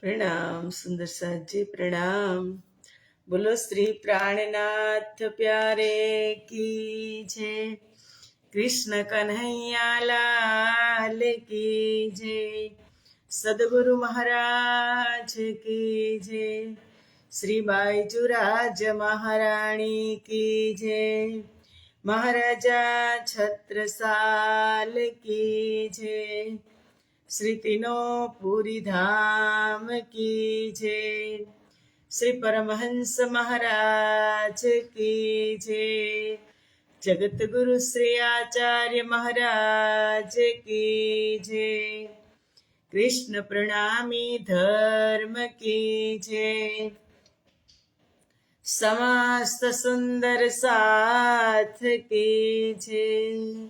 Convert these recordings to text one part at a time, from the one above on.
प्रणाम सुंदर साथ जी प्रणाम। बोलो श्री प्राणनाथ प्यारे की जय। कृष्ण कन्हैया लाल की जय। सदगुरु महाराज की जय। श्री बाईजुराज महारानी की जय। महाराजा छत्रसाल की जय। श्री तीनों पूरी धाम की जय। श्री परमहंस महाराज की जय। जगत गुरु श्री आचार्य महाराज की जय। कृष्ण प्रणामी धर्म की जय। समस्त सुंदर साथ की जय।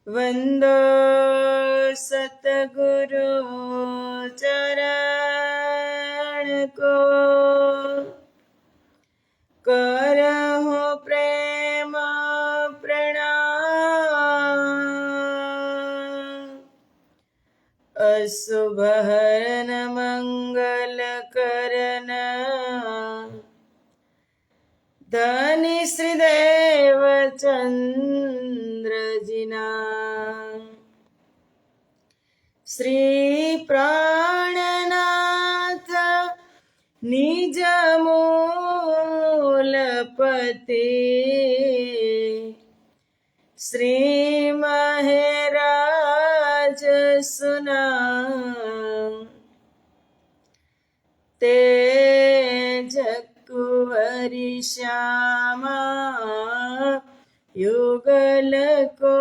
वंदो सतगुरु चरण को, करहु प्रेम प्रणाम। अशुभ हरन मंगल करन, धनी श्रीदेव चंद्र जिना। श्री प्राणनाथ निज मूलपते। श्री महराज सुना, तेज कुंवरी श्यामा युगल को।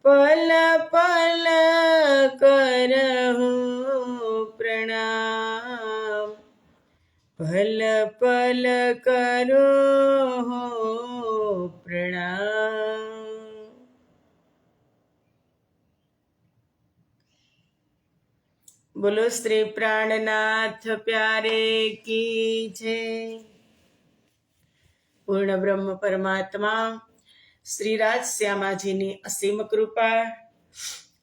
पल पल करहु प्रणाम, पल पल करो प्रणाम। बोलो श्री प्राणनाथ प्यारे की जय। पूर्ण ब्रह्म परमात्मा श्री राजश्यामाजीની અસીમ કૃપા,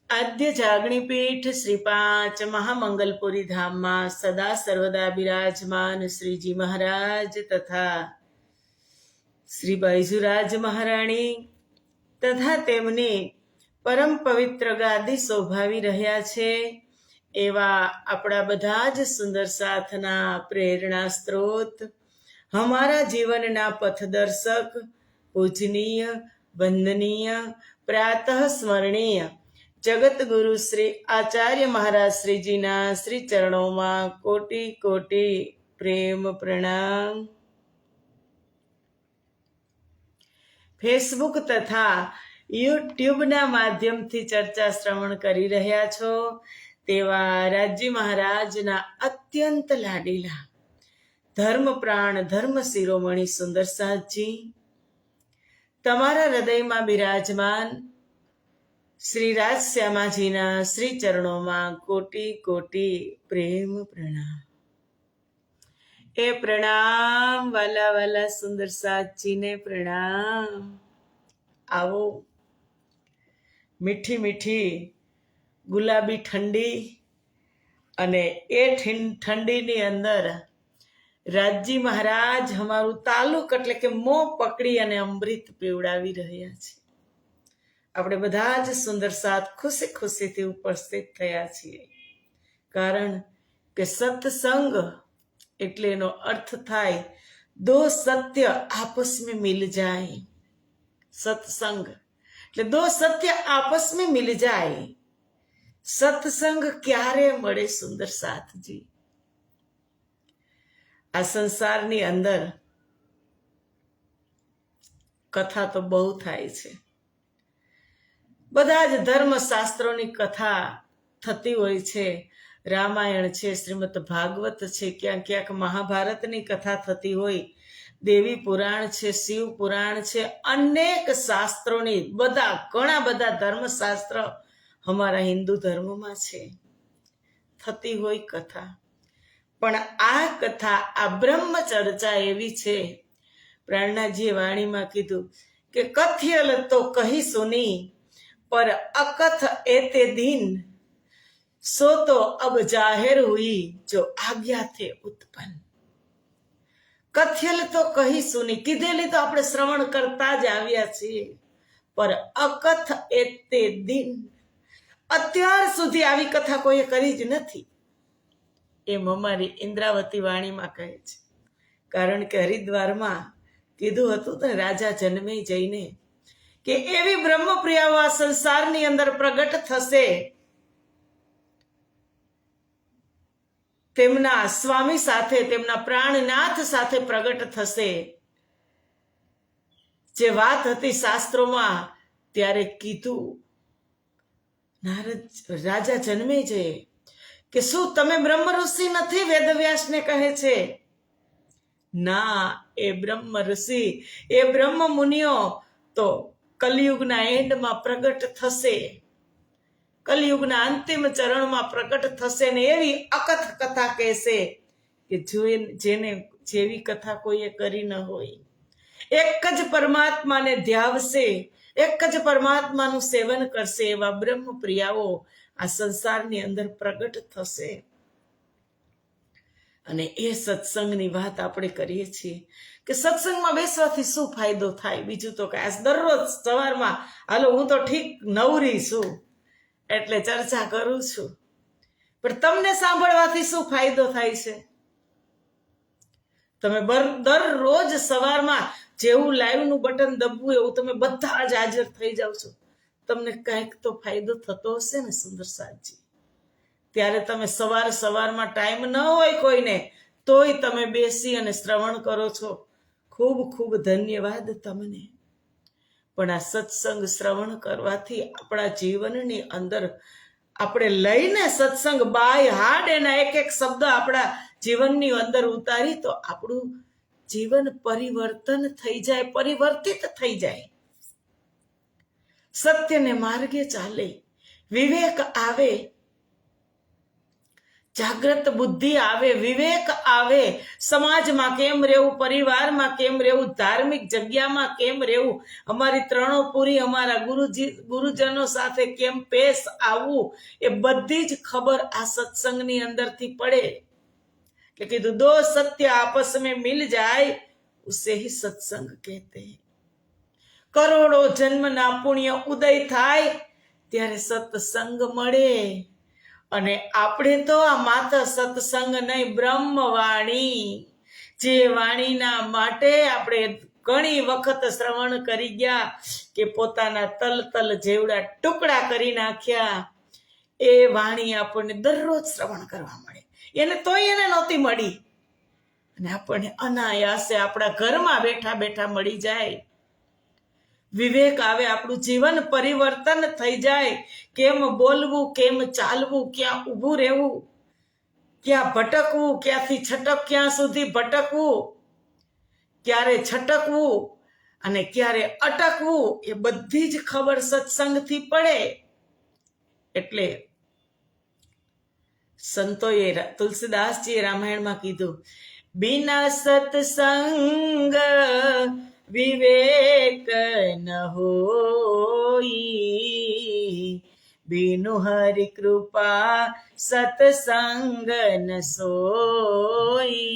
આદ્ય જાગણી પીઠ શ્રી 5 મહામંગલપુરી ધામમાં સદા સર્વદા બિરાજમાન શ્રીજી મહારાજ તથા શ્રી બાઈજુરાજ મહારાણી તથા તેમની પરમ પવિત્ર ગાદી શોભાવી રહ્યા છે એવા આપણા બધા જ સુંદર સાથના પ્રેરણા સ્ત્રોત, हमारा जीवनना पथदर्शक, पूजनीय, वंदनीय, प्रातः स्मरणीय जगत गुरु श्री आचार्य महाराज श्री जीना श्री चरणों में कोटि कोटि प्रेम प्रणाम। फेसबुक तथा यूट्यूब ना माध्यम थी चर्चा श्रवण करी रह्या छो तेवा राजी महाराज ना अत्यंत लाडीला धर्म प्राण धर्म शिरोमणि सुंदर साथ जी तमारा हृदय में विराजमान श्री राजश्यामाजीना श्री चरणों में कोटि कोटि प्रेम प्रणाम। ए प्रणाम वाला वाला सुंदर साथ जी ने प्रणाम। आओ मीठी मीठी गुलाबी ठंडी अने ए ठंडी नी अंदर राजी महाराज हमारू तालुक એટલે કે મોં પકડી અને અમૃત પીવડાવી રહ્યા છે। આપણે બધા જ સુંદર સાથ ખુશી ખુશીથી ઉપસ્થિત થયા છીએ કારણ કે સત્સંગ એટલે એનો અર્થ થાય દો સત્ય आपस में मिल जाए। सत्संग એટલે दो सत्य आपस में मिल जाए। सत्संग क्यारे મળે સુંદર સાથજી? આ સંસારની અંદર કથા તો બહુ થાય છે, બધા જ ધર્મશાસ્ત્રોની કથા થતી હોય છે। રામાયણ છે, શ્રીમદ ભાગવત છે, ક્યાંક ક્યાંક મહાભારતની કથા થતી હોય, દેવી પુરાણ છે, શિવ પુરાણ છે, અનેક શાસ્ત્રોની બધા ઘણા બધા ધર્મશાસ્ત્ર અમારા હિન્દુ ધર્મમાં છે, થતી હોય કથા। પણ આ કથા આ બ્રહ્મ ચર્ચા એવી છે, પ્રાણનાથજીએ વાણીમાં કીધું કે કથ્યલ તો કહી સુની पर अकथ एते दिन सो तो अब जाहिर हुई जो आज्ञा थे उत्पन्न। કથેલ તો કહી સુની, કીધેલી તો આપણે શ્રવણ કરતા જ આવ્યા છીએ, પર અકથ એતે દિન, અત્યાર સુધી આવી કથા કોઈએ કરી જ નથી, એમ અમારી ઇન્દ્રાવતી વાણીમાં કહે છે. કારણ કે હરિદ્વારમાં કીધું હતું ને રાજા જન્મે જઈને કે એવી બ્રહ્મપ્રિયાઓ આ સંસારની અંદર પ્રગટ થશે, તેમના સ્વામી સાથે, તેમના પ્રાણનાથ સાથે પ્રગટ થશે. જે વાત હતી શાસ્ત્રોમાં ત્યારે કીધું નારદ રાજા જન્મે છે કે શું તમે બ્રહ્મ ઋષિ નથી? વેદવ્યાસને કહે છે ના, એ બ્રહ્મ ઋષિ, એ બ્રહ્મ મુનિઓ તો કલયુગના એન્ડમાં પ્રગટ થશે, કલયુગના અંતિમ ચરણમાં પ્રગટ થશે ને એવી અકથ કથા કહેશે કે જેને જેવી કથા કોઈએ કરી ન હોય. એક જ પરમાત્માને ધ્યાવશે, એક જ પરમાત્માનું સેવન કરશે એવા બ્રહ્મ પ્રિયાઓ આ સંસારની અંદર પ્રગટ થશે. અને એ સત્સંગની વાત આપણે કરીએ છીએ કે સત્સંગમાં બેસવાથી શું ફાયદો થાય? બીજું તો કે આ દરરોજ સવારમાં હાલો હું તો ઠીક નવરી છું એટલે ચર્ચા કરું છું, પણ તમને સાંભળવાથી શું ફાયદો થાય છે? તમે દરરોજ સવારમાં જેવું લાઈવનું બટન દબવું એવું તમે બધા જ હાજર થઈ જાવ છો, તમને કંઈક તો ફાયદો થતો હશે ને સુંદર સાહેબજી? ત્યારે તમે સવારમાં ટાઈમ ન હોય કોઈને તોય તમે બેસી અને શ્રવણ કરો છો. ખૂબ ખૂબ ધન્યવાદ તમને. પણ આ સત્સંગ શ્રવણ કરવાથી આપણા જીવનની અંદર આપણે લઈને સત્સંગ બાય હાર્ડ એના એક એક શબ્દ આપણા જીવનની અંદર ઉતારી તો આપણું જીવન પરિવર્તન થઈ જાય, પરિવર્તિત થઈ જાય. સત્યને માર્ગે ચાલે, વિવેક આવે, જાગ્રત બુદ્ધિ આવે, વિવેક આવે, સમાજમાં કેમ રહેવું, પરિવારમાં કેમ રહેવું, ધાર્મિક જગ્યામાં કેમ રહેવું, અમારી ત્રણોપુરી અમારા ગુરુજનો સાથે કેમ પેશ આવવું, એ બધી જ ખબર આ સત્સંગની અંદરથી પડે. કે કીધું દો સત્ય આપસ में मिल जाए उसे ही सत्संग कहते हैं. કરોડો જન્મના પુણ્ય ઉદય થાય ત્યારે સત્સંગ મળે. અને આપણે તો આ માત્ર સત્સંગ નહીં, બ્રહ્મવાણી, જે વાણીના માટે આપણે ઘણી વખત શ્રવણ કરી ગયા કે પોતાના તલ જેવડા ટુકડા કરી નાખ્યા, એ વાણી આપણને દરરોજ શ્રવણ કરવા મળે. એને તોય એને નહોતી મળી અને આપણને અનાયાસે આપણા ઘરમાં બેઠા બેઠા મળી જાય. વિવેક આવે, આપણું જીવન પરિવર્તન થઈ જાય. કેમ બોલવું, કેમ ચાલવું, ક્યાં ઊભું રહેવું, ક્યાં ભટકવું, ક્યાંથી ક્યાં સુધી ભટકવું, ક્યારે છટકવું અને ક્યારે અટકવું, એ બધી જ ખબર સત્સંગથી પડે. એટલે સંતોએ, તુલસીદાસજીએ રામાયણમાં કીધું, બિના સત્સંગ વિવેક ન હોઈ, બીનુ હરિ કૃપા સત્સંગ ન સોઈ.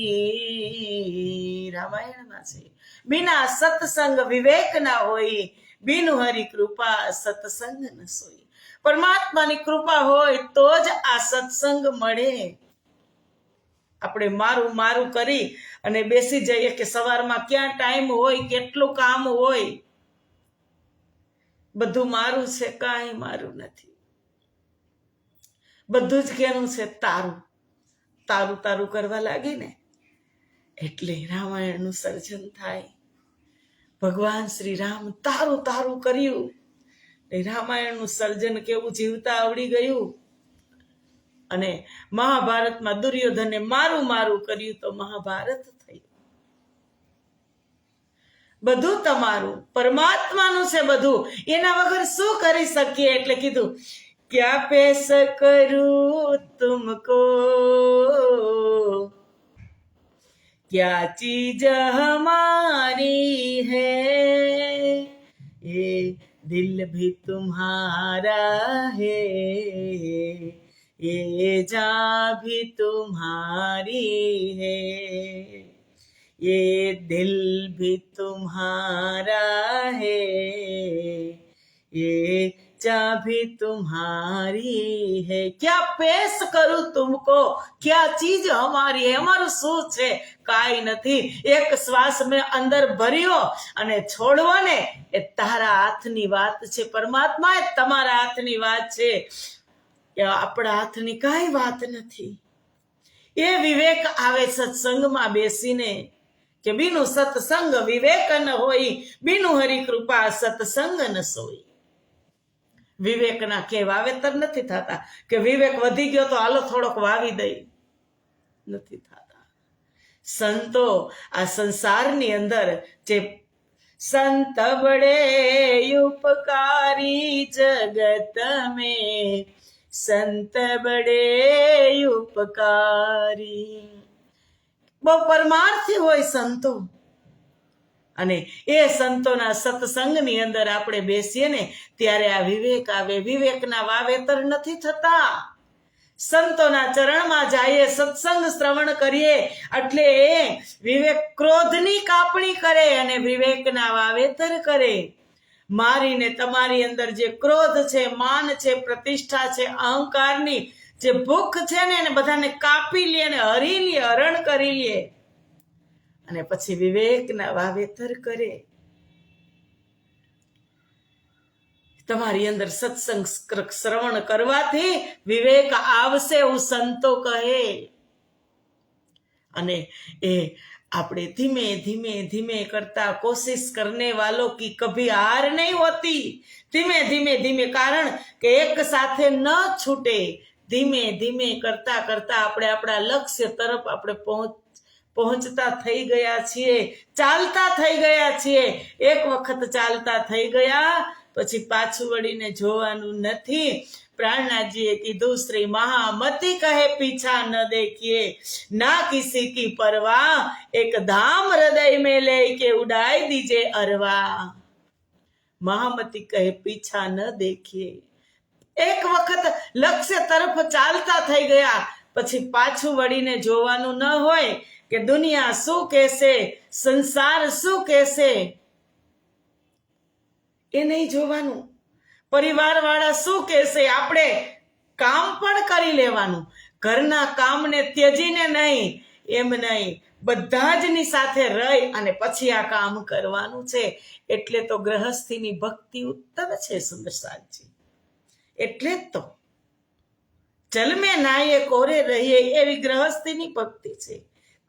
રામાયણમાં છે, બિના સત્સંગ વિવેક ના હોય, બીનુ હરિ કૃપા સત્સંગ ન સોઈ. પરમાત્માની કૃપા હોય તો જ આ સત્સંગ મળે. આપણે મારું કરી અને બેસી જઈએ કે સવારમાં ક્યાં ટાઈમ હોય, કેટલું કામ હોય, બધું મારું છે, કાંઈ મારું નથી. બધું જ કેનું છે? તારું કરવા લાગી ને એટલે રામાયણનું સર્જન થાય. ભગવાન શ્રી રામ તારું કર્યું, રામાયણનું સર્જન કેવું જીવતા આવડી ગયું. અને મહાભારતમાં દુર્યોધને મારું કર્યું તો મહાભારત થયું. બધું તમારું, પરમાત્માનું છે બધું, એના વગર શું કરી શકીએ? એટલે કીધું ક્યાં પેશ કરું તુમકો, ક્યા ચીજ હમારી હૈ, ये दिल भी तुम्हारा है, ये जान भी तुम्हारी है, ये दिल भी तुम्हारा है, ये जान भी तुम्हारी है. क्या पेश करूं तुमको, क्या चीज हमाરી અમારું શું છે? કાંઈ નથી. એક શ્વાસ મેં અંદર ભર્યો અને છોડવો ને એ તારા હાથની વાત છે. પરમાત્મા એ તમારા હાથની વાત છે, એ આપણા હાથની કાંઈ વાત નથી. એ વિવેક આવે સત્સંગમાં બેસીને કે બીનું સત્સંગ વિવેક ન હોય, બીનું હરિ કૃપા સત્સંગ ન સોઈ. વિવેકના કે વાવેતર નથી થતા કે વિવેક વધી ગયો તો હાલો થોડોક વાવી દઈ, નથી થતા. સંતો આ સંસારની અંદર જે સંત બડે ઉપકારી જગત મેં, સંત બડે ઉપકારી, બહુ પરમાર્થી હોય સંતો. અને એ સંતોના સત્સંગની અંદર આપણે બેસીએ ને ત્યારે આ વિવેક આવે. વિવેકના વાવેતર નથી થતા. સંતોના ચરણમાં જઈએ, સત્સંગ શ્રવણ કરીએ એટલે એ વિવેક ક્રોધની કાપણી કરે અને વિવેકના વાવેતર કરે. મારીને તમારી અંદર જે ક્રોધ છે, માન છે, પ્રતિષ્ઠા છે, અહંકારની જે ભૂખ છે ને એને બધાને કાપી લે અને હરી લે, હરણ કરી લે અને પછી વિવેકના વાવેતર કરે. તમારી અંદર સત્સંગ શ્રવણ કરવાથી વિવેક આવશે એવું સંતો કહે. અને એ આપણે ધીમે ધીમે ધીમે કરતા, કોશિશ કરને વાલો की कभी हार नहीं होती. ધીમે ધીમે ધીમે, કારણ કે એક સાથે ન છૂટે. ધીમે ધીમે કરતા કરતા આપણે આપણા લક્ષ્ય તરફ આપણે પહોંચતા થઈ ગયા છીએ, ચાલતા થઈ ગયા છીએ. એક વખત ચાલતા થઈ ગયા પછી પાછું વળીને જોવાનું નથી. प्राणनाथ કીધું, श्री महामती कहे पीछा न देखिए, ना किसी की परवाह, एक धाम हृदय में लेके उड़ाई दीजिए अरवा. महामती કહે પીછા ન દેખીએ. એક વખત લક્ષ્ય તરફ ચાલતા થઈ ગયા પછી પાછું વળીને જોવાનું ન હોય કે દુનિયા શું કહેશે, સંસાર શું કહેશે, એ નહીં જોવાનું. પરિવાર વાળા શું કહેશે, આપણે કામ પણ કરી લેવાનું. ઘરના કામને ત્યજીને નહીં, એમ નહીં, બધા જની સાથે રહી અને પછી આ કામ કરવાનું છે. એટલે તો ગ્રહસ્થીની ભક્તિ ઉત્તમ છે સુંદરસાજી. એટલે જ તો જલમે નાયે કોરે રહીએ એવી ગ્રહસ્થીની ભક્તિ છે.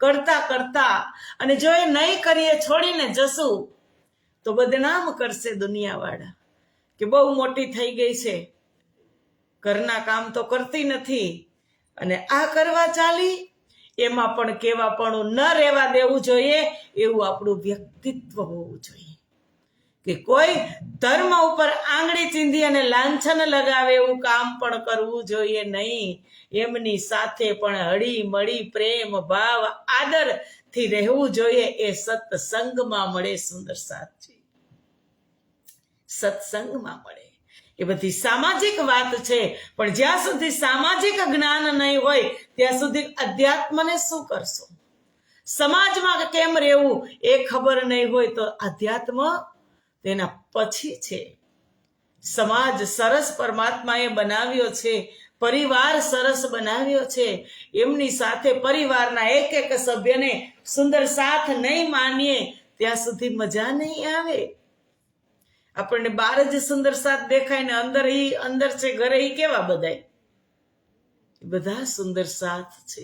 કરતા કરતા, અને જો એ નહીં કરીએ, છોડીને જશું તો બદનામ કરશે દુનિયાવાળા કે બહુ મોટી થઈ ગઈ છે, ઘરના કામ તો કરતી નથી અને આ કરવા ચાલી. એમાં પણ કેવાપણું ન રહેવા દેવું જોઈએ. એવું આપણું વ્યક્તિત્વ હોવું જોઈએ કે કોઈ ધર્મ ઉપર આંગળી ચીંધી અને લાંછન લગાવે એવું કામ પણ કરવું જોઈએ નહીં. એમની સાથે પણ હળી મળી પ્રેમ ભાવ આદરથી રહેવું જોઈએ. એ સત્સંગમાં મળે સુંદર સાચી, સત્સંગમાં મળે. એ બધી સામાજિક વાત છે, પણ જ્યાં સુધી સામાજિક જ્ઞાન નહીં હોય ત્યાં સુધી અધ્યાત્મને શું કરશો? સમાજમાં કેમ રહેવું એ ખબર નહીં હોય તો અધ્યાત્મ તેના પછી છે. સમાજ સરસ પરમાત્માએ બનાવ્યો છે, પરિવાર સરસ બનાવ્યો છે. એમની સાથે પરિવારના એક એક સભ્યને સુંદર સાથ નહીં માનીએ ત્યાં સુધી મજા નહીં આવે. આપણને બહાર જ સુંદર સાથ દેખાય ને અંદર છે ઘરે ઈ કેવા બધાય, બધા સુંદર સાથ છે.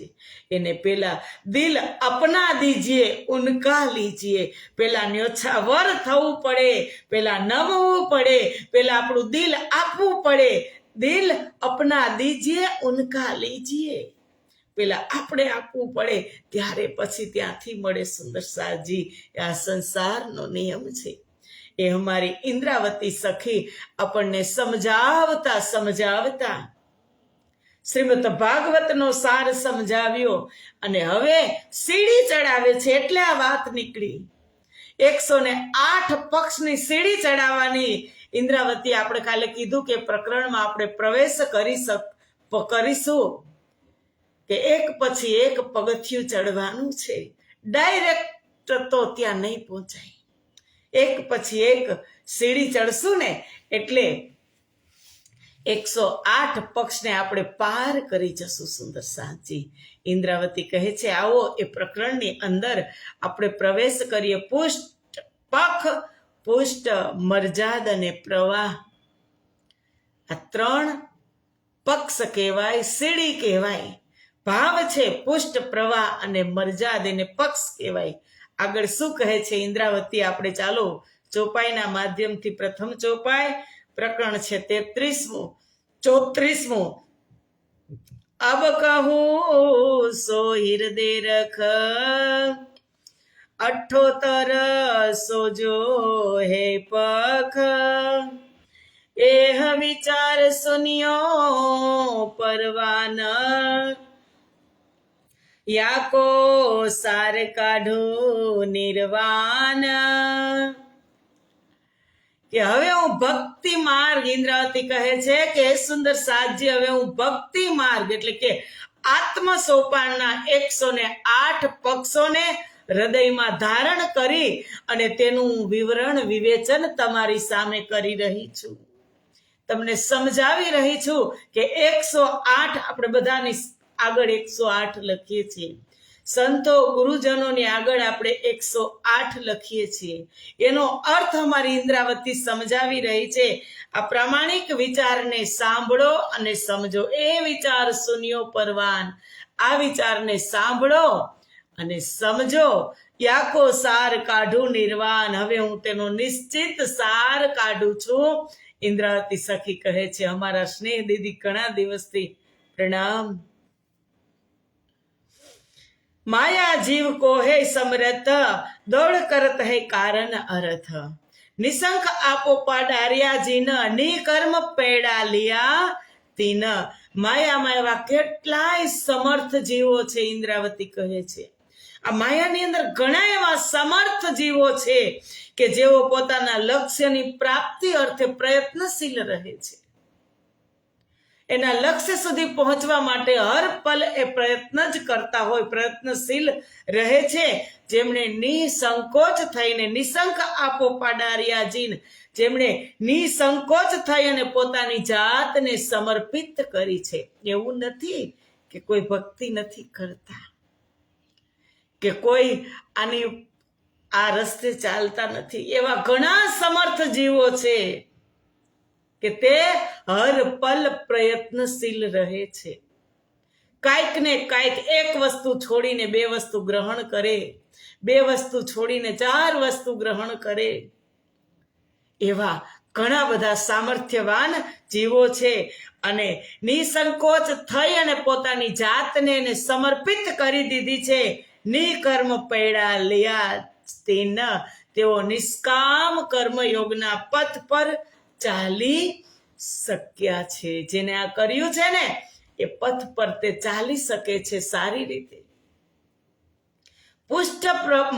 એને પેલા દિલ અપના દીજીએ ઉનકા લીજીએ. પેલા ન્યોછાવર થવું પડે, પેલા નમવું પડે, પેલા આપણું દિલ આપવું પડે. દિલ અપના દીજીએ ઉનકા લીજીએ. પેલા આપણે આપવું પડે ત્યારે પછી ત્યાંથી મળે સુંદર સાજી. આ સંસારનો નિયમ છે. એ અમારી ઇન્દ્રાવતી સખી આપણને સમજાવતા સમજાવતા શ્રીમદ ભાગવતનો સાર સમજાવ્યો અને હવે સીડી ચડાવે છે. એટલે આ વાત નીકળી. 108 પક્ષની સીડી ચડાવવાની ઇન્દ્રાવતી આપણે કાલે કીધું કે પ્રકરણમાં આપણે પ્રવેશ કરીશું કે એક પછી એક પગથિયું ચડવાનું છે, ડાયરેક્ટ તો ત્યાં નહીં પહોંચાય, એક પછી એક સીડી ચડશું ને એટલે 108 પક્ષને આપણે પાર કરી જશું. સુંદર સાચી ઇન્દ્રાવતી કહે છે આવો એ પ્રકરણની અંદર આપણે પ્રવેશ કરીએ. પુષ્ટ, પખ, પુષ્ટ, મરજાદ અને પ્રવાહ, આ 3 પક્ષ કહેવાય, સીડી કહેવાય. ભાવ છે પુષ્ટ, પ્રવાહ અને મરજાદ, એને પક્ષ કહેવાય. આગળ શું કહે છે ઇન્દ્રાવતી? આપણે ચાલો ચોપાઈના માધ્યમથી પ્રથમ ચોપાઈ પ્રકરણ છે 33મું 34મું. અબ કહું સો હૃદય રખ, 78 સો જો હે પખ, એહ વિચાર સુનિયો પરવાન, યાકો સાર કાઢો નિર્વાણ. કે હવે હું ભક્તિ માર્ગ, ઇન્દ્રાવતી કહે છે કે સુંદર સાજી હવે હું ભક્તિ માર્ગ એટલે કે આત્મ સોપાનના 108 પક્ષોને હૃદયમાં ધારણ કરી અને તેનું વિવરણ વિવેચન તમારી સામે કરી રહી છું, તમને સમજાવી રહી છું કે 108 આપણે બધાની આગળ 108 લખીએ છીએ, સંતો ગુરુજનોની આગળ આપણે 108 લખીએ છીએ. એનો અર્થ અમારી ઇન્દ્રાવતી સમજાવી રહી છે. આ પ્રામાણિક વિચારને સાંભળો અને સમજો. એ વિચાર સુનિયો પરવાન, આ વિચારને સાંભળો અને સમજો. યાકો સાર કાઢું નિર્વાણ, હવે હું તેનો નિશ્ચિત સાર કાઢું છું. ઇન્દ્રાવતી સખી કહે છે અમારા સ્નેહ દીદી ઘણા દિવસથી પ્રણામ. માયા જીવ કો હે સમરથ, દોડ કરત હે કારણ અરથ, નિશંક આપો પાડાર્યા જીન, નિકર્મ પેડા લિયા તીન. માયામાં એવા કેટલાય સમર્થ જીવો છે, ઇન્દ્રાવતી કહે છે. આ માયાની અંદર ઘણા એવા સમર્થ જીવો છે કે જેઓ પોતાના લક્ષ્યની પ્રાપ્તિ અર્થે પ્રયત્નશીલ રહે છે. એના લક્ષ્ય સુધી પહોંચવા માટે હર પલ એ પ્રયત્ન જ કરતા હોય, પ્રયત્નશીલ રહે છે. જેમણે નિસંકોચ થઈને, નિશંક આપો પાડારિયા જીન, જેમણે નિસંકોચ થઈ અને પોતાની જાતને સમર્પિત કરી છે. એવું નથી કે કોઈ ભક્તિ નથી કરતા, કે કોઈ આ રસ્તે ચાલતા નથી. એવા ઘણા સમર્થ જીવો છે કે તે હર પલ પ્રયત્નશીલ રહે છે. કાંઈક ને કાંઈક એક વસ્તુ છોડીને 2 વસ્તુ ગ્રહણ કરે, 2 વસ્તુ છોડીને 4 વસ્તુ ગ્રહણ કરે. એવા ઘણા બધા સામર્થ્યવાન જીવો છે અને નિસંકોચ થઈ અને પોતાની જાતને એને સમર્પિત કરી દીધી છે. નિકર્મ પૈડા લિયા તેન, તેઓ નિષ્કામ કર્મયોગના પથ પર ચાલી શક્યા છે. જેને આ કર્યું છે ને એ પથ પર તે ચાલી શકે છે સારી રીતે. પુષ્ટ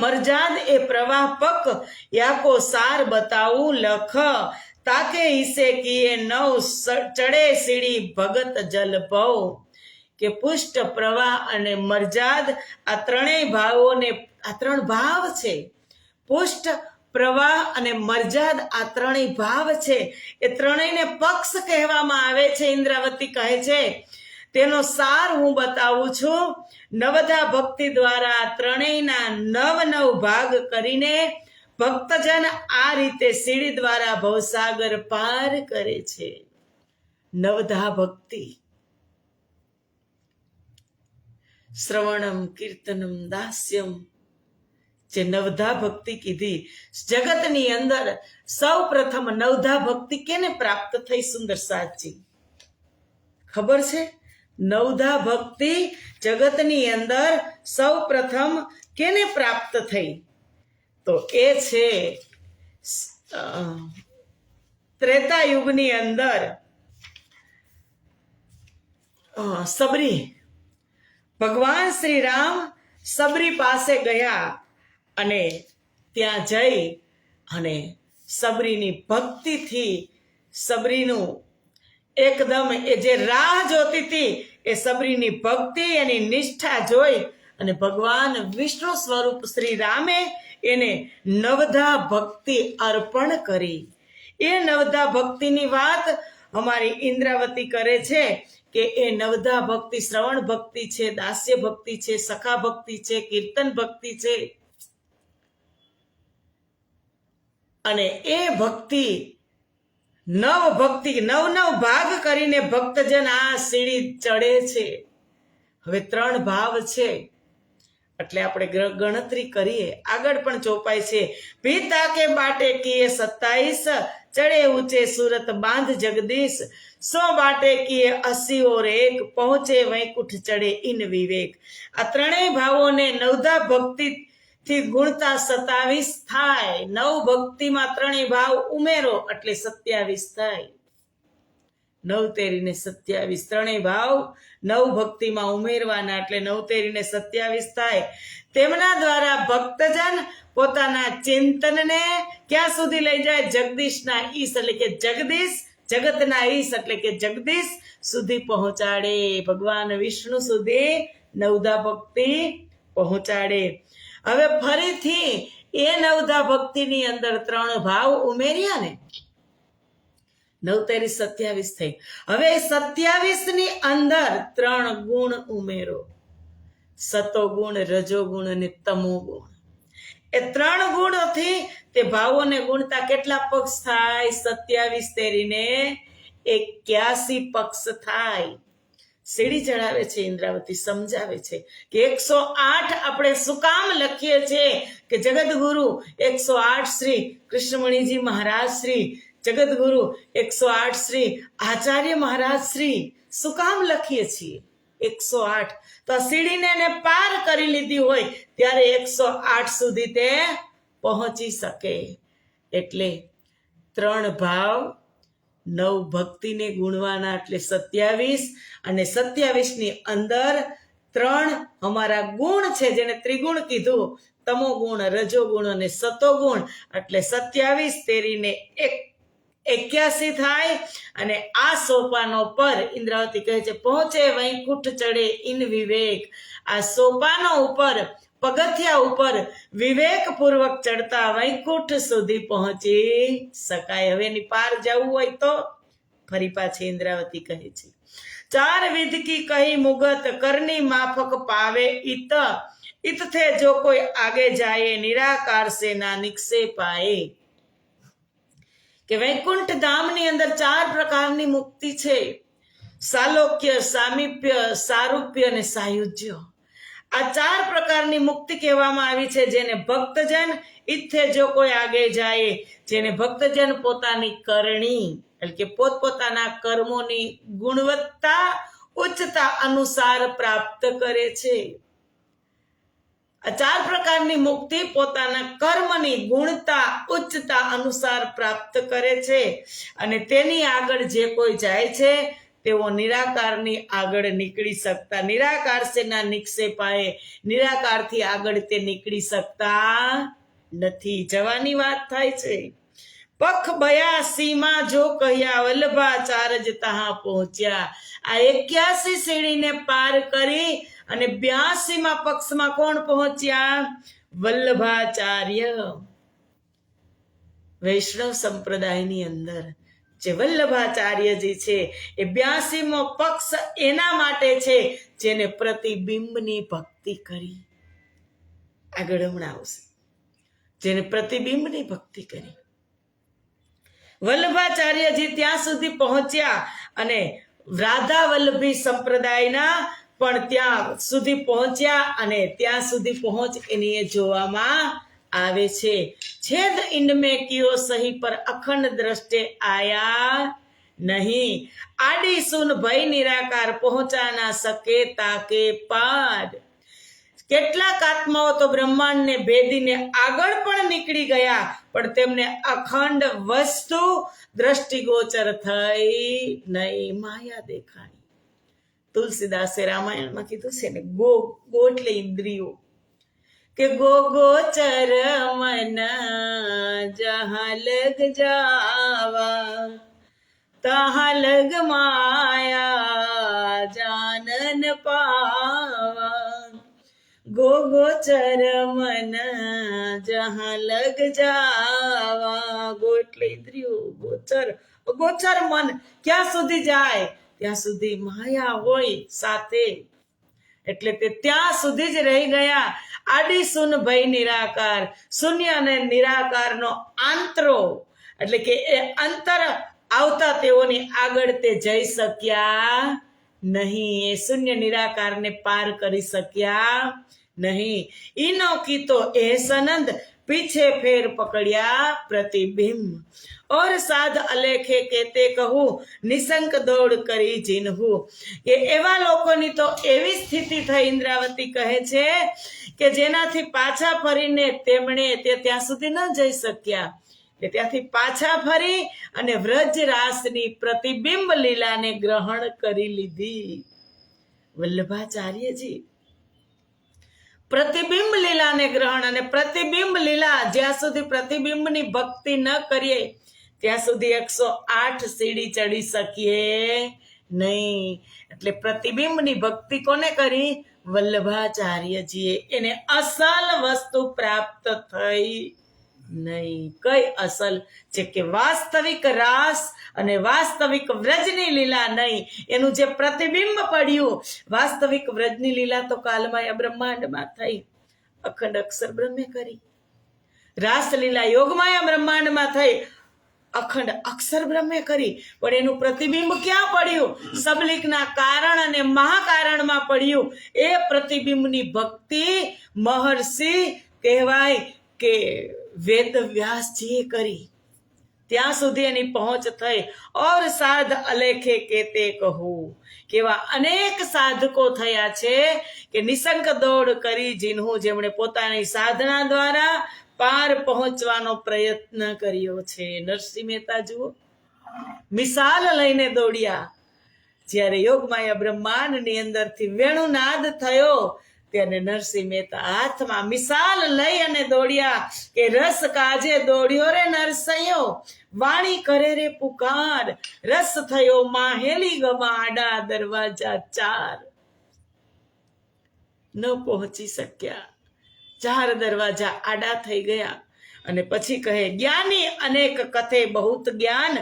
મરજાદ એ પ્રવાહ પક, યાકો સાર બતાવું લખ, તાકે ઈસે કીએ નવ, ચડે સીડી ભગત જલ ભવ. કે પુષ્ટ, પ્રવાહ અને મરજાદ આ ત્રણેય ભાવોને, આ 3 ભાવ છે. પુષ્ટ, પ્રવાહ અને મરજાદ આ 3 ભાવ છે. એ ત્રણેયને પક્ષ કહેવામાં આવે છે. ઇન્દ્રાવતી કહે છે તેનો સાર હું બતાવું છું. નવધા ભક્તિ દ્વારા 3ના 9 ભાગ કરીને ભક્તજન આ રીતે સીડી દ્વારા ભવસાગર પાર કરે છે. નવધા ભક્તિ, શ્રવણમ, કીર્તનમ, દાસ્યમ, જે નવધા ભક્તિ કીધી. જગતની અંદર સૌ પ્રથમ નવધા ભક્તિ કેને પ્રાપ્ત થઈ? સુંદર સાચી ખબર છે? નવધા ભક્તિ જગતની અંદર સૌ પ્રથમ કેને પ્રાપ્ત થઈ? તો એ છે ત્રેતા યુગની અંદર સબરી, ભગવાન શ્રી રામ સબરી પાસે ગયા અને ત્યાં જઈ અને સબરીની ભક્તિથી, સબરીનું એકદમ એ જે રાહ જોતી હતી એ સબરીની ભક્તિ, એની નિષ્ઠા જોઈ અને ભગવાન વિષ્ણુ સ્વરૂપ શ્રી રામે એને નવધા ભક્તિ અર્પણ કરી. એ નવધા ભક્તિની વાત અમારી ઇન્દ્રાવતી કરે છે કે એ નવધા ભક્તિ શ્રવણ ભક્તિ છે, દાસ્ય ભક્તિ છે, સખા ભક્તિ છે, કીર્તન ભક્તિ છે. અને એ ભક્તિ નવ ભાગ કરીને ભક્તજન આ સીડી ચડે છે. હવે 3 ભાવ છે એટલે આપણે ગણતરી કરીએ. આગળ પણ ચોપાય છે, પિતા કે બાટે કીએ 27, ચડે ઊંચે સુરત બાંધ જગદીશ, 100 બાટે કીએ 80 और 1, પહોંચે વૈકુંઠ ચડે ઇન વિવેક. આ 3 ભાવોને નવધા ભક્તિ થી ગુણતા 27 થાય. 9 ભક્તિમાં 3 ભાવ ઉમેરો એટલે 27 થાય. 9 તેરીને 27, 3 ભાવ 9 ભક્તિમાં ઉમેરવાના એટલે 9 તેરીને 27 થાય. તેમના દ્વારા ભક્તજન પોતાના ચિંતનને ક્યાં સુધી લઈ જાય? જગદીશના ઈશ એટલે કે જગદીશ, જગતના ઈશ એટલે કે જગદીશ સુધી પહોંચાડે. ભગવાન વિષ્ણુ સુધી નવધા ભક્તિ પહોંચાડે. હવે ફરીથી એ નવધા ભક્તિની અંદર 3 ભાવ ઉમેર્યા ને, 9 તેરી 27 થઈ. હવે 27 ની અંદર 3 ગુણ ઉમેરો, સતો ગુણ, રજો ગુણ અને તમો ગુણ. એ 3 ગુણોથી તે ભાવોને ગુણતા કેટલા પક્ષ થાય? 27 તેરીને 81 પક્ષ થાય. સીડી ચડાવે છે ઇન્દ્રાવતી, સમજાવે છે કે 108 આપણે શું કામ લખીએ છીએ કે જગતગુરુ 108 શ્રી કૃષ્ણમણીજી મહારાજ શ્રી, જગતગુરુ 108 શ્રી આચાર્ય મહારાજ શ્રી શું કામ લખીએ છીએ 108? તો આ સીડીને એને પાર કરી લીધી હોય ત્યારે 108 સુધી તે પહોંચી શકે. એટલે 3 ભાવ 9 ભક્તિને ગુણવાના એટલે 27, અને 27 ની અંદર 3 અમારા ગુણ છે જેને ત્રિગુણ કીધું, તમો ગુણ, રજો ગુણ અને સતો ગુણ, એટલે 27 તેરીને 81 થાય. અને આ સોપાનો પર ઇન્દ્રાવતી કહે છે પહોંચે વૈકુંઠ ચડે ઇન વિવેક. આ સોપાનો ઉપર, પગથિયા ઉપર વિવેક પૂર્વક ચડતા વૈકુંઠ સુધી પહોંચી શકાય. હવે એની પાર જવું હોય તો ફરી પાછી ઇન્દ્રાવતી કહે છે, 4 વિધ કી કહી મુગત, કરની માફક પાવે इत, इत थे जो कोई आगे जाए, निराकार से ना निकसे पाए. કે વૈકુંઠ ધામની અંદર 4 પ્રકારની મુક્તિ છે, સાલોક્ય, સામીપ્ય, સારૂપ્ય અને સાયુજ્ય. આ 4 પ્રકારની મુક્તિ કહેવામાં આવી છે જેને ભક્તજન ઇથે જો કોઈ આગે જાય, જેને ભક્તજન પોતાની કરણી એટલે કે પોતપોતાના કર્મોની ગુણવત્તા ઉચ્ચતા અનુસાર પ્રાપ્ત કરે છે. આ 4 પ્રકારની મુક્તિ પોતાના કર્મની ગુણતા ઉચ્ચતા અનુસાર પ્રાપ્ત કરે છે, અને તેની આગળ જે કોઈ જાય છે તેઓ નિરાકારની આગળ નીકળી શકતા, નિરાકાર સે ના નિકસે પાએ, નિરાકારથી આગળ તે નીકળી શકતા નથી. જવાની વાત થાય છે. પખ 82 માં જો કહ્યા વલ્લભાચાર્ય તહાં પહોંચ્યા. આ 81 સીડીને પાર કરી અને 82 માં પક્ષમાં કોણ પહોંચ્યા? વલ્લભાચાર્ય. વૈષ્ણવ સંપ્રદાયની અંદર જે વલ્લભાચાર્યજી છે એ 82મો પક્ષ એના માટે છે જેને પ્રતિબિંબની ભક્તિ કરી. આગળ હમણાં આવશે. જેને પ્રતિબિંબની ભક્તિ કરી. વલ્લભાચાર્યજી ત્યાં સુધી પહોંચ્યા અને રાધા વલ્લભી સંપ્રદાયના પણ ત્યાં સુધી પહોંચ્યા, અને ત્યાં સુધી પહોંચ એની એ જોવામાં આવે છે. છેદ ઇન્ડ કિયો સહી પર અખંડ દ્રષ્ટે આયા નહીં, આડી સુન ભય નિરાકાર પહોંચા ના શકે તાકે પાર. કેટલાક આત્માઓ તો બ્રહ્માંડને ભેદીને આગળ પણ નીકળી ગયા, પણ તેમને અખંડ વસ્તુ દ્રષ્ટિગોચર થઈ નહીં, માયા દેખાણી. તુલસીદાસે રામાયણમાં કીધું છે ને, ગો એટલે ઇન્દ્રિયો. કે ગોગોચર મન જહાં લગ જાવા તહાં લગ માયા જાનન પાવા ગોગોચર મન જહાં લગ જાવા ગો એટલે ઇન્દ્રિયો ગોચર ગોચર મન ક્યાં સુધી જાય ત્યાં સુધી માયા હોય સાથે એટલે તે ત્યાં સુધી જ રહી ગયા આડી શૂન ભય નિરાકાર શૂન્ય અને નિરાકારનો આંતરો એટલે કે એ અંતર આવતા તેઓની આગળ તે જઈ શક્યા નહીં એ શૂન્ય નિરાકારને પાર કરી શક્યા નહીં ઈનો કીતો એ સનંદ पीछे फेर पकड़िया प्रतिबिंब और साध अलेखे कहते कहूं निशंक दौड़ करी जिन्हू કે એવા લોકોની તો એવી સ્થિતિ થઈ ઇન્દ્રાવતી કહે છે કે જેનાથી પાછા ફરીને તેમણે તે ત્યાં સુધી ન જઈ શક્યા કે ત્યાંથી પાછા ફરી અને વ્રજ રાસની પ્રતિબિંબ લીલાને ગ્રહણ કરી લીધી વલ્લભાચાર્યજી પ્રતિબિંબ લીલાને ગ્રહણ અને પ્રતિબિંબ લીલા જ્યાં સુધી પ્રતિબિંબની ભક્તિ ન કરીએ ત્યાં સુધી 108 સીડી ચડી શકીએ નહીં એટલે પ્રતિબિંબની ભક્તિ કોને કરી વલ્લભાચાર્યજીએ એને અસલ વસ્તુ પ્રાપ્ત થઈ નહીં કઈ અસલ છે કે વાસ્તવિક રાસ અને વાસ્તવિક વ્રજની લીલા નહીં એનું જે પ્રતિબિંબ પડ્યું વાસ્તવિક વ્રજની લીલા તો કાલમાયા બ્રહ્માંડમાં થઈ અખંડ અક્ષર બ્રહ્મે કરી રાસલીલા યોગમાયા બ્રહ્માંડમાં થઈ અખંડ અક્ષર બ્રહ્મે કરી પણ એનું પ્રતિબિંબ ક્યાં પડ્યું સબલિકના કારણ અને મહાકારણમાં પડ્યું એ પ્રતિબિંબની ભક્તિ મહર્ષિ કહેવાય કે વેદ વ્યાસજીએ કરી ત્યાં સુધી એની પહોંચ થઈ ઓર સાધ અલેખે કેતે કહું કેવા અનેક સાધકો થયા છે કે નિશંક દોડ કરી જીન્હું જેમણે પોતાની સાધના દ્વારા પાર પહોંચવાનો પ્રયત્ન કર્યો છે નરસિંહ મહેતા જુઓ મિસાલ લઈને દોડ્યા જ્યારે યોગમાયા બ્રહ્માંડની અંદરથી વેણુનાદ થયો ત્યારે નરસિંહ મહેતા હાથમાં મિસાલ લઈ અને દોડ્યા કે રસ કાજે દોડ્યો રે નરસૈયો વાણી કરે રે પુકાર રસ થયો માહેલી ગવા આડા દરવાજા 4 ન પહોંચી શક્યા 4 દરવાજા આડા થઈ ગયા અને પછી કહે જ્ઞાની અનેક કથે બહુત જ્ઞાન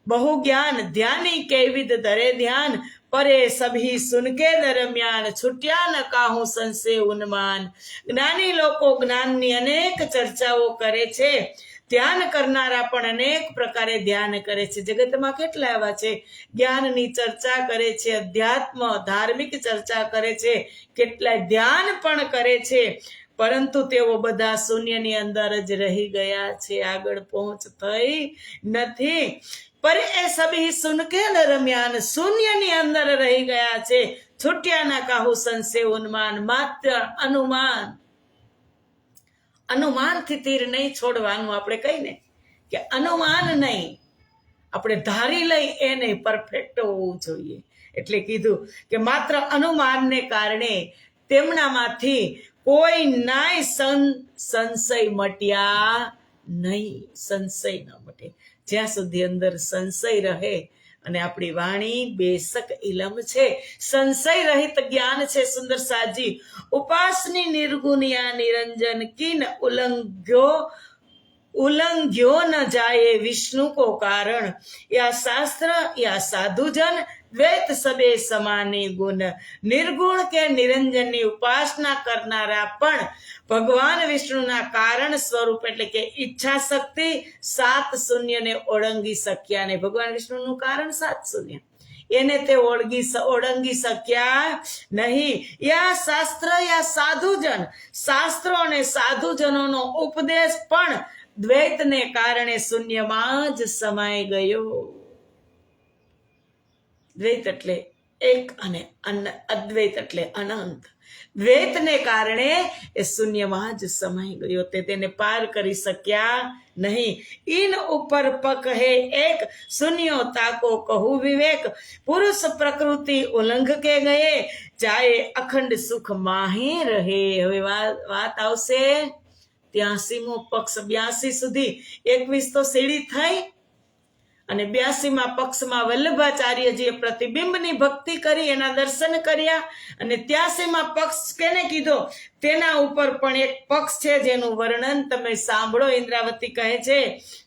बहु ज्ञान ध्यानी कैविद धरे ध्यान परे सभी सुन के दरमियान छुट्या न काहू संशय उन्मान જ્ઞાની લોકો જ્ઞાનની અનેક ચર્ચાઓ કરે છે ધ્યાન કરનારા પણ અનેક પ્રકારે ધ્યાન કરે છે જગતમાં કેટલા એવા છે જ્ઞાનની ચર્ચા કરે છે અધ્યાત્મ ધાર્મિક ચર્ચા કરે છે કેટલાય ધ્યાન પણ કરે છે પરંતુ તેઓ બધા શૂન્યની અંદર જ રહી ગયા છે આગળ પહોંચ થઈ નથી पर ए सभी सुन के दरमियान शून्यની અંદર રહી ગયા છે છૂટ્યા ના કાહુ સંશય ઉન્માન માત્ર અનુમાનથી તીર નહીં છોડવાનું આપણે કહીને કે અનુમાન નહીં આપણે ધારી લઈ એ નહીં પરફેક્ટ હોવું જોઈએ એટલે કીધું કે માત્ર અનુમાનને કારણે તેમનામાંથી કોઈ નાય સંશય મટ્યા નહીં સંશય ન મટે જ્યાં સુધી અંદર સંશય રહે અને આપણી વાણી બેશક ઇલમ છે સંશય રહિત જ્ઞાન છે સુંદર સાજી ઉપાસની નિર્ગુણિયા નિરંજન કિન उल्लंघ्यो न जाए विष्णु को कारण या शास्त्र या साधुजन द्वैत सबे समाने गुण निर्गुण के निरंजन ની ઉપાસના કરનારા પણ ભગવાન વિષ્ણુના કારણ સ્વરૂપ એટલે કે ઈચ્છા શક્તિ 7 શૂન્યને ઓળંગી શક્યા ને ભગવાન વિષ્ણુનું કારણ 7 શૂન્ય એને તે ઓળંગી શક્યા નહીં યા શાસ્ત્ર યા સાધુજન શાસ્ત્રો અને સાધુજનોનો ઉપદેશ પણ દ્વૈતને કારણે શૂન્યમાં જ સમાઈ ગયો દ્વૈત એટલે એક અને અદ્વૈત એટલે અનંત. દ્વૈતને કારણે એ શૂન્યમાં જ સમાઈ ગયો, તેને પાર કરી શક્યા નહીં. ઈન ઉપર કહે એક શૂન્યો તાકો કહું વિવેક, પુરુષ પ્રકૃતિ ઉલ્લંઘ કે ગયે, જાય અખંડ સુખ માહી રહે. હવે વાત આવશે 83મો પક્ષ. 82 સુધી 21 તો સીડી થઈ અને 82મા પક્ષમાં વલ્લભાચાર્યજીએ પ્રતિબિંબની ભક્તિ કરી, એના દર્શન કર્યા. અને 83મા પક્ષ કેને કીધો? તેના ઉપર પણ એક પક્ષ છે જેનું વર્ણન તમે સાંભળો. ઇન્દ્રાવતી કહે છે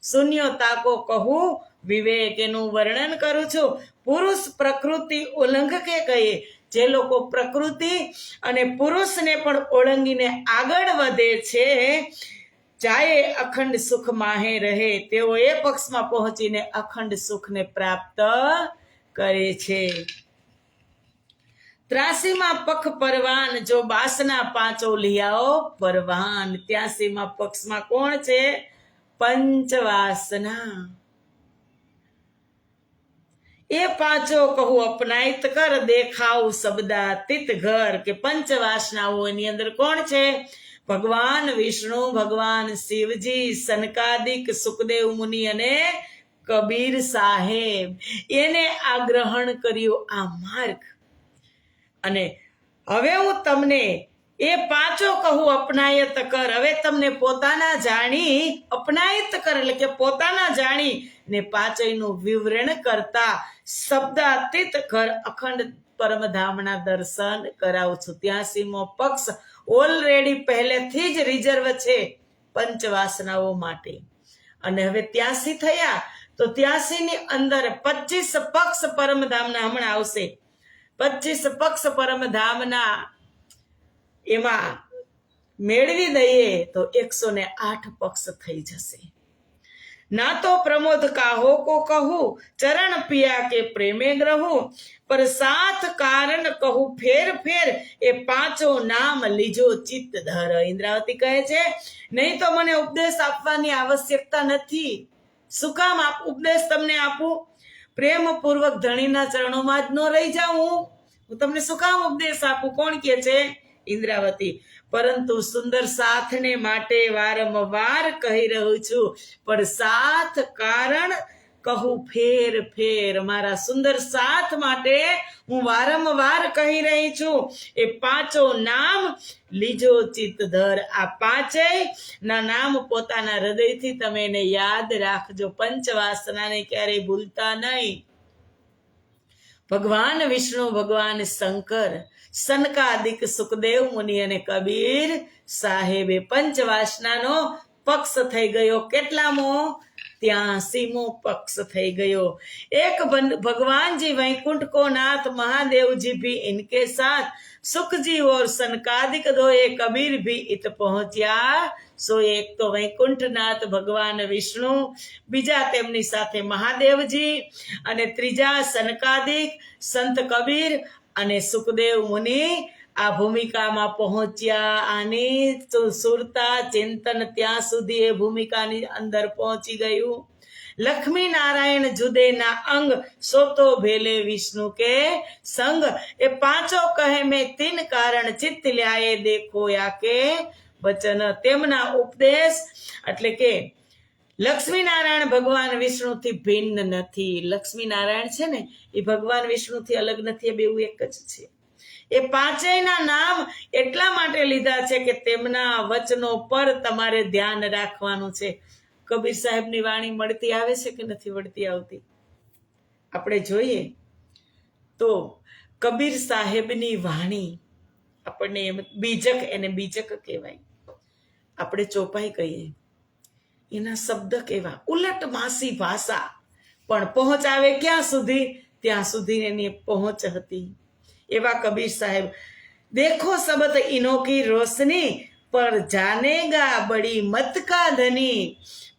શૂન્યો તાકો કહું વિવેક, એનું વર્ણન કરું છું. પુરુષ પ્રકૃતિ ઉલ્લંઘ કે કહીએ, જે લોકો પ્રકૃતિ અને પુરુષને પણ ઓળંગીને આગળ વધે છે, જાય અખંડ સુખ માહે રહે, તેઓ એ પક્ષમાં પહોંચીને અખંડ સુખને પ્રાપ્ત કરે છે. 83મા પખ પરવાન, જો બાસના પાંચો લિયાઓ પરવાન. 83મા પક્ષમાં કોણ છે? પંચવાસના. એ પાંચો કહું અપનાયત કર, દેખાવ શબ્દાતીત ઘર. કે પંચવાસનાઓ એની અંદર કોણ છે? ભગવાન વિષ્ણુ, ભગવાન શિવજી, સનકાદિક, સુખદેવ મુનિ અને કબીર સાહેબ. એને આ ગ્રહણ કર્યો આ માર્ગ. અને હવે હું તમને એ પાંચો કહું અપનાયત કર. હવે તમને પોતાના જાણી અપનાયત કર એટલે કે પોતાના જાણી ને પાંચયનું વિવરણ કરતા શબ્દાતીત ઘર અખંડ પરમધામના દર્શન કરાવું છું. 83મો પક્ષ ઓલરેડી પહેલેથી જ રિઝર્વ છે પંચવાસનાઓ માટે. અને હવે 83 થયા તો 83ની અંદર 25 પક્ષ પરમધામના હમણાં આવશે. 25 પક્ષ પરમધામના એમાં મેળવી દઈએ તો 108 પક્ષ થઈ જશે. ના તો પ્રમોદ કાહો કો કહું, ચરણ પિયા કે પ્રેમે ગ્રહું, પર સાથ કારણ કહું ફેર ફેર, એ પાંચો નામ લીજો ચિત્ત ધર. ઇન્દ્રાવતી કહે છે નહીં તો મને ઉપદેશ આપવાની આવશ્યકતા નથી. શું કામ ઉપદેશ તમને આપું? પ્રેમપૂર્વક ધણીના ચરણોમાં જ ન રહી જાઉં. હું તમને શું કામ ઉપદેશ આપું? કોણ કે છે? ઇન્દ્રાવતી. પરંતુ સુંદર સાથને માટે વારંવાર કહી રહ્યું છું, પણ સાથ કારણ કહું ફેર ફેર. મારા સુંદર સાથ માટે હું વારંવાર કહી રહી છું. એ પાંચો નામ લીજો ચિત્ત ધર. આ પાંચેય ના નામ પોતાના હૃદયથી તમે એને યાદ રાખજો. પંચવાસનાને ક્યારેય ભૂલતા નહીં. ભગવાન વિષ્ણુ, ભગવાન શંકર, સનકાદિક, સુખદેવ મુનિ અને કબીર સાહેબે પંચવાસનાનો પક્ષ થઈ ગયો. કેટલામો? 83મો પક્ષ થઈ ગયો. એક भगवान जी वैकुंठ को नाथ, महादेव जी भी इनके साथ, सुख जी और सनकादिक दोए कबीर भी इत पहुंच्या. સો એક તો વૈકુંઠનાથ ભગવાન વિષ્ણુ, બીજા તેમની સાથે મહાદેવજી, અને ત્રીજા સનકાદિક, સંત કબીર અને સુખદેવ મુનિ આ ભૂમિકામાં પહોંચ્યા. આની સુરતા ચિંતન ત્યાં સુધી એ ભૂમિકાની અંદર પહોંચી ગયું. લક્ષ્મી નારાયણ જુદેના અંગ, સોતો ભેલે વિષ્ણુ કે સંગ. એ પાંચો કહે મેં તીન કારણ, ચિત્ત લ્યાએ દેખો યાકે વચન. તેમના ઉપદેશ એટલે કે લક્ષ્મીનારાયણ ભગવાન વિષ્ણુથી ભિન્ન નથી. લક્ષ્મીનારાયણ છે ને એ ભગવાન વિષ્ણુથી અલગ નથી, એ બેઉ એક જ છે. એ પાંચેયના નામ એટલા માટે લીધા છે કે તેમના વચનો પર તમારે ધ્યાન રાખવાનું છે. કબીર સાહેબની વાણી મળતી આવે છે કે નથી મળતી આવતી? આપણે જોઈએ તો કબીર સાહેબની વાણી આપણને બીજક, એને બીજક કહેવાય. આપણે ચોપાઈ કહીએ. એના શબ્દ કેવા ઉલટ માસી ભાષા, પણ પહોંચાવે ક્યાં સુધી? ત્યાં સુધી એની પહોંચ હતી. એવા કબીર સાહેબ. દેખો સબત ઇનોકી રોશની, પર જાનેગા બડી મત કા ધની,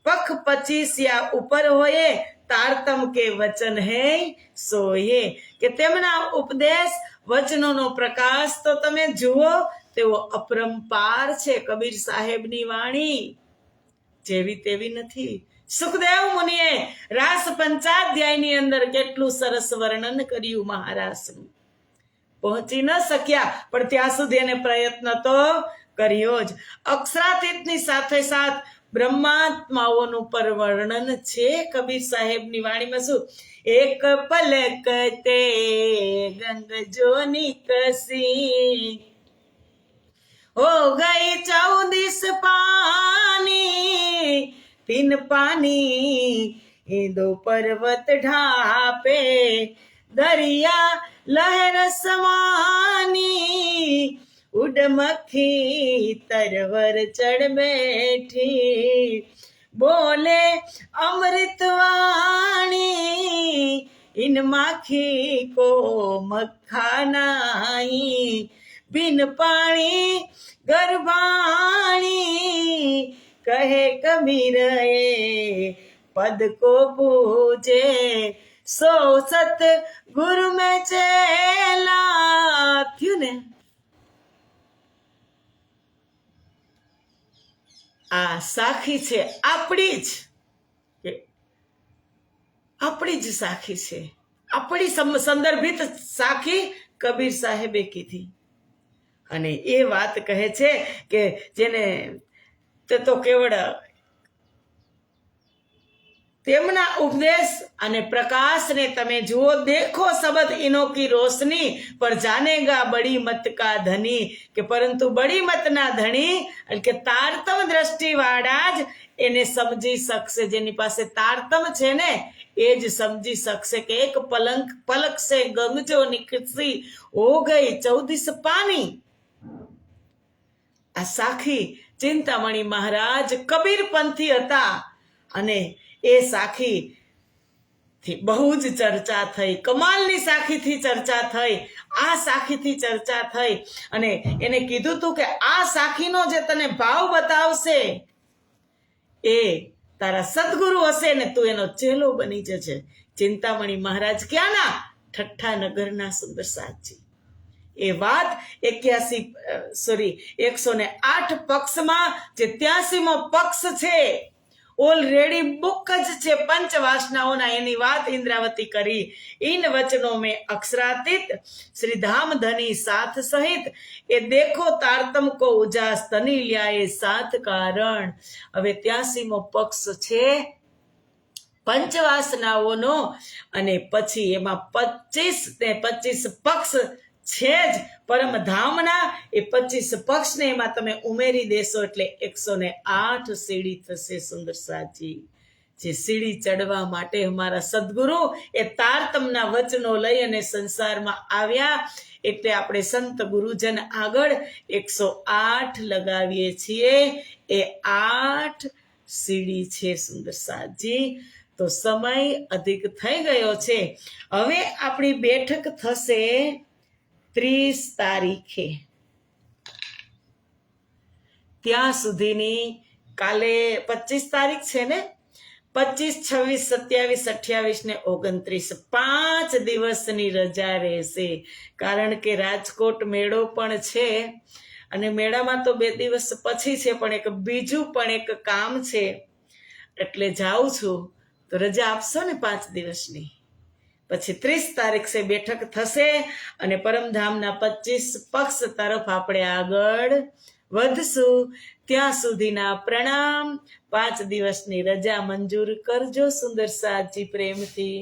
પખ 25 યા ઉપર હોયે, તારતમ કે વચન હે સોયે. કે તેમના ઉપદેશ વચનોનો પ્રકાશ તો તમે જુઓ, તેઓ અપરંપાર છે. કબીર સાહેબની વાણી જેવી તેવી નથી. સુખદેવ મુનિએ રાસ પંચાધ્યાયની અંદર કેટલું સરસ વર્ણન કર્યું મહારાસનું. પહોંચી ન શક્યા, પણ ત્યાં સુધી એને પ્રયત્ન તો કર્યો જ. અક્ષરાતીતની સાથે સાથ બ્રહ્માત્માઓનું પર વર્ણન છે કબીર સાહેબની વાણીમાં. શું? એક પલક તે ગંગ જોની કસી, हो गई 14 पानी, 3 पानी दो पर्वत ढापे, दरिया लहर समानी, उड़ मक्खी तरवर चढ़ बैठी, बोले अमृतवाणी, इन माखी को मक्खा नहीं, बिन पानी गर्भाणी, कहे कबीर पद को पूजे, सो सत गुरु में चेला. થયું ને? આ સાખી છે આપણી જ સાખી છે, આપણી સંદર્ભિત સાખી કબીર સાહેબે કીધી. અને એ વાત કહે છે કે જેને તે તો કેવળ તેમના ઉપદેશ અને પ્રકાશને તમે જુઓ. દેખો સબદ ઇનો કી રોશની, પર જાનેગા બડી મત કા ધની, કે પરંતુ બડી મતના ધણી એટલે કે તારતમ દ્રષ્ટિ વાળા જ એને સમજી શકશે. જેની પાસે તારતમ છે ને એ જ સમજી શકશે કે એક પલક સે ગંગ જો નિકસી, હો ગઈ 14 પાની. આ સાખી ચિંતામણી મહારાજ કબીરપંથી હતા અને એ સાખી થી બહુ જ ચર્ચા થઈ. કમાલની સાખીથી ચર્ચા થઈ, આ સાખીથી ચર્ચા થઈ અને એને કીધું તું કે આ સાખીનો જે તને ભાવ બતાવશે એ તારા સદગુરુ હશે ને તું એનો ચેલો બની જશે. ચિંતામણી મહારાજ ક્યાંના? ઠઠ્ઠા નગરના સુંદર સાચી. એ વાત 108 પક્ષમાં જે 83મો પક્ષ છે ઓલરેડી બુક જ છે પંચવાસનાઓના, એની વાત ઇન્દ્રાવતી કરી. इन वचनों में अक्षरातीत श्री धाम धनी साथ सहित એ દેખો તારતમ કો ઉજાસ તની લ્યાએ સાત કારણ. હવે 83મો પક્ષ છે પંચવાસનાઓનો અને પછી એમાં 25 પક્ષ છે જ પરમધામના. એ 25 પક્ષને એમાં તમે ઉમેરી દેશો એટલે 108 સીડી થશે. સુંદર સાચી જે સીડી ચડવા માટે અમારા સદગુરુ એ તારતમના વચનો લઈ અને સંસારમાં આવ્યા એટલે આપણે સંત ગુરુજન આગળ 108 લગાવીએ છીએ. એ 8 સીડી છે. સુંદર સાચી. તો સમય અધિક થઈ ગયો છે. હવે આપણી બેઠક થશે 30 તારીખે. ત્યાં સુધીની કાલે 25 તારીખ છે ને, 25, 26, 27, 28 ને 29 5 દિવસની રજા રહેશે. કારણ કે રાજકોટ મેળો પણ છે અને મેળામાં તો 2 દિવસ પછી છે પણ એક બીજું પણ એક કામ છે એટલે જાઉં છું. તો રજા આપશો ને 5 દિવસની. પછી 30 તારીખ સે બેઠક થશે અને પરમધામના 25 પક્ષ તરફ આપણે આગળ વધશું. ત્યાં સુધીના પ્રણામ. 5 દિવસની રજા મંજૂર કરજો સુંદર સાચી પ્રેમથી.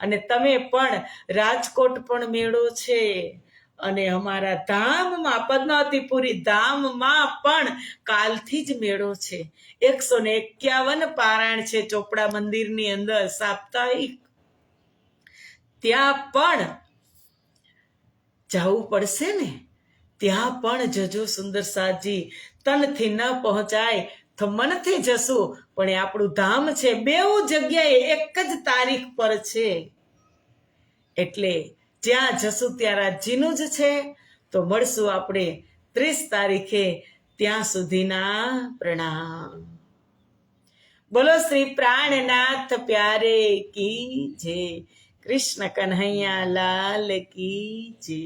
અને તમે પણ રાજકોટ પણ મેળો છે અને અમારા ધામમાં પદ્માવતીપુરી ધામમાં પણ કાલથી જ મેળો છે. 151 પારાયણ છે ચોપડા મંદિરની અંદર સાપ્તાહિક. ત્યાં પણ જવું પડશે ને, ત્યાં પણ જજો સુંદર સાજી. તનથી ન પહોંચાય તો મનથી જશું, પણ એ આપણું ધામ છે. 2 જગ્યાએ એક જ તારીખ પર છે એટલે જ્યાં જશું ત્યાં રાજ્યનું જ છે. તો મળશું આપણે 30 તારીખે. ત્યાં સુધીના પ્રણામ. બોલો શ્રી પ્રાણનાથ પ્યારે કી જય. કૃષ્ણ કન્હૈયા લાલ કી જય.